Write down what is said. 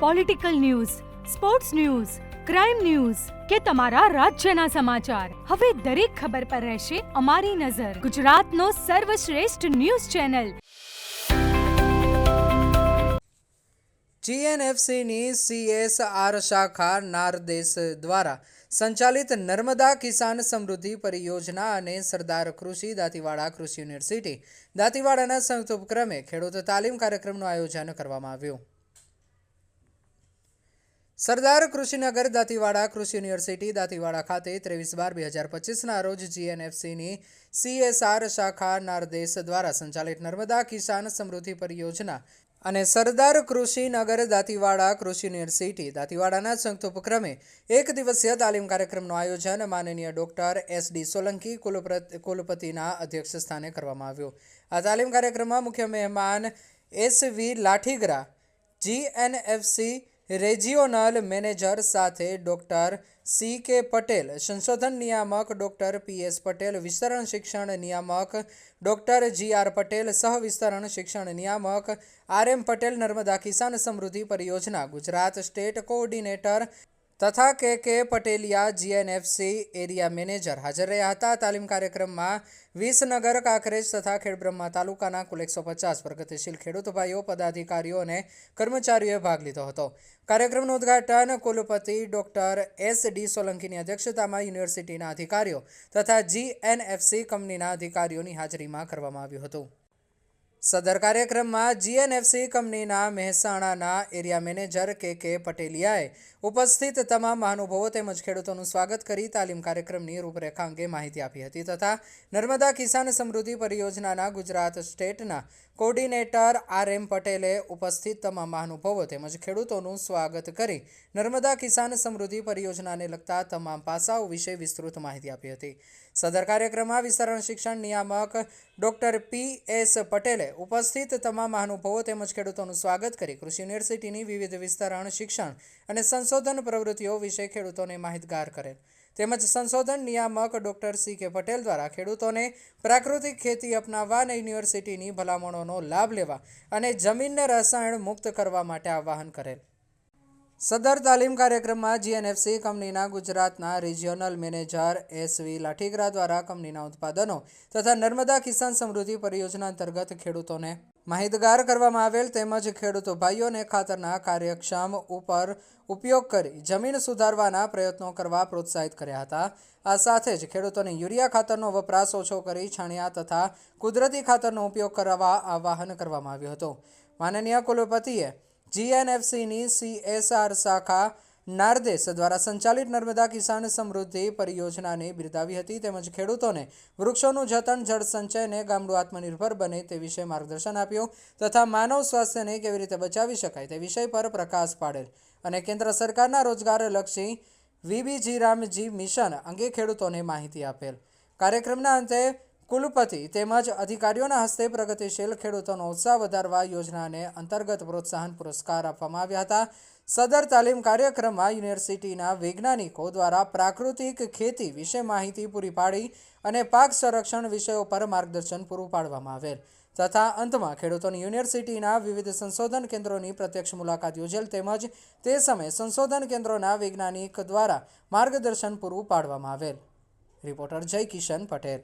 Political news, sports news, crime news કે તમારા રાજ્યના સમાચાર, હવે દરેક ખબર પર રહેશે અમારી નજર. ગુજરાતનો સર્વશ્રેષ્ઠ ન્યૂઝ ચેનલ. જીએનએફસીની CSR શાખા નારદેશ દ્વારા સંચાલિત નર્મદા કિસાન સમૃદ્ધિ પરિયોજના અને સરદાર કૃષિ દાંતીવાડા કૃષિ યુનિવર્સિટી દાંતીવાડાના સંયુક્ત ઉપક્રમે ખેડૂત તાલીમ કાર્યક્રમનું આયોજન કરવામાં આવ્યું. સરદાર કૃષિનગર દાંતીવાડા કૃષિ યુનિવર્સિટી દાંતીવાડા ખાતે 23/12/2025ના રોજ જીએનએફસીની CSR શાખા નારદેશ દ્વારા સંચાલિત નર્મદા કિસાન સમૃદ્ધિ પરિયોજના અને સરદાર કૃષિનગર દાંતીવાડા કૃષિ યુનિવર્સિટી દાંતીવાડાના સંયુક્ત ઉપક્રમે એક દિવસીય તાલીમ કાર્યક્રમનું આયોજન માનનીય ડૉક્ટર SD સોલંકી કુલપતિના અધ્યક્ષ સ્થાને કરવામાં આવ્યું. આ તાલીમ કાર્યક્રમમાં મુખ્ય મહેમાન SV લાઠીગરા, GNFC રેજિયોનલ મેનેજર સાથે ડૉક્ટર CK પટેલ, સંશોધન નિયામક ડૉક્ટર PS પટેલ, વિસ્તરણ શિક્ષણ નિયામક ડૉક્ટર GR પટેલ, સહ વિસ્તરણ શિક્ષણ નિયામક RM પટેલ, નર્મદા કિસાન સમૃદ્ધિ પરિયોજના ગુજરાત સ્ટેટ કોઓર્ડિનેટર તથા KK Patelia GNFC area manager હાજર રહ્યા હતા. તાલીમ કાર્યક્રમમાં વિસનગર, કાંકરેજ તથા ખેડબ્રહ્મા તાલુકાના કુલ 150 પ્રગતિશીલ ખેડૂત ભાઈઓ, પદાધિકારીઓ અને કર્મચારીઓએ ભાગ લીધો હતો. કાર્યક્રમનું ઉદ્ઘાટન કુલપતિ ડૉક્ટર SD સોલંકીની અધ્યક્ષતામાં યુનિવર્સિટીના અધિકારીઓ તથા GNFC કંપનીના અધિકારીઓની હાજરીમાં કરવામાં આવ્યું હતું. સદર કાર્યક્રમમાં GNFC કંપનીના મહેસાણાના એરિયા મેનેજર KK પટેલિયાએ ઉપસ્થિત તમામ મહાનુભાવો તેમજ ખેડૂતોનું સ્વાગત કરી તાલીમ કાર્યક્રમની રૂપરેખા અંગે માહિતી આપી હતી તથા નર્મદા કિસાન સમૃદ્ધિ પરિયોજનાના ગુજરાત સ્ટેટના કોઓર્ડિનેટર RM પટેલે ઉપસ્થિત તમામ મહાનુભાવો તેમજ ખેડૂતોનું સ્વાગત કરી નર્મદા કિસાન સમૃદ્ધિ પરિયોજનાને લગતા તમામ પાસાઓ વિશે વિસ્તૃત માહિતી આપી હતી. સદર કાર્યક્રમમાં વિસ્તરણ શિક્ષણ નિયામક ડૉક્ટર PS પટેલે ઉપસ્થિત તમામ મહાનુભાવો તેમજ ખેડૂતોનું સ્વાગત કરી કૃષિ યુનિવર્સિટીની વિવિધ વિસ્તરણ શિક્ષણ અને સંશોધન પ્રવૃત્તિઓ વિશે ખેડૂતોને માહિતગાર કરેલ તેમજ સંશોધન નિયામક ડૉક્ટર CK પટેલ દ્વારા ખેડૂતોને પ્રાકૃતિક ખેતી અપનાવવા અને યુનિવર્સિટીની ભલામણોનો લાભ લેવા અને જમીનને રસાયણ મુક્ત કરવા માટે આહ્વાન કરેલ. સદર તાલીમ કાર્યક્રમમાં GNFC કંપનીના ગુજરાતના રિજિયોનલ મેનેજર SV લાઠીગરા દ્વારા કંપનીના ઉત્પાદનો તથા નર્મદા કિસાન સમૃદ્ધિ પરિયોજના અંતર્ગત ખેડૂતોને માહિતગાર કરવામાં આવેલ તેમજ ખેડૂત ભાઈઓને ખાતરના કાર્યક્ષમ ઉપયોગ કરી જમીન સુધારવાના પ્રયત્નો કરવા પ્રોત્સાહિત કર્યા હતા. આ સાથે જ ખેડૂતોને યુરિયા ખાતરનો વપરાશ ઓછો કરી છાણિયા તથા કુદરતી ખાતરનો ઉપયોગ કરવા આહ્વાન કરવામાં આવ્યું હતું. માનનીય કુલપતિએ GNFCની CSR શાખા નારદેશ દ્વારા સંચાલિત નર્મદા કિસાન સમૃદ્ધિ પરિયોજનાને બિરદાવી હતી તેમજ ખેડૂતોને વૃક્ષોનું જતન, જળ સંચય અને ગામડું આત્મનિર્ભર બને તે વિશે માર્ગદર્શન આપ્યું તથા માનવ સ્વાસ્થ્યને કેવી રીતે બચાવી શકાય તે વિષય પર પ્રકાશ પાડેલ અને કેન્દ્ર સરકારના રોજગારલક્ષી VBG મિશન અંગે ખેડૂતોને માહિતી આપેલ. કાર્યક્રમના અંતે કુલપતિ તેમજ અધિકારીઓના હસ્તે પ્રગતિશીલ ખેડૂતોનો ઉત્સાહ વધારવા યોજનાને અંતર્ગત પ્રોત્સાહન પુરસ્કાર આપવામાં આવ્યા હતા. સદર તાલીમ કાર્યક્રમમાં યુનિવર્સિટીના વૈજ્ઞાનિકો દ્વારા પ્રાકૃતિક ખેતી વિશે માહિતી પૂરી પાડી અને પાક સંરક્ષણ વિષયો પર માર્ગદર્શન પૂરું પાડવામાં આવેલ તથા અંતમાં ખેડૂતોની યુનિવર્સિટીના વિવિધ સંશોધન કેન્દ્રોની પ્રત્યક્ષ મુલાકાત યોજેલ તેમજ તે સમયે સંશોધન કેન્દ્રોના વૈજ્ઞાનિક દ્વારા માર્ગદર્શન પૂરું પાડવામાં આવેલ. રિપોર્ટર જય કિશન પટેલ.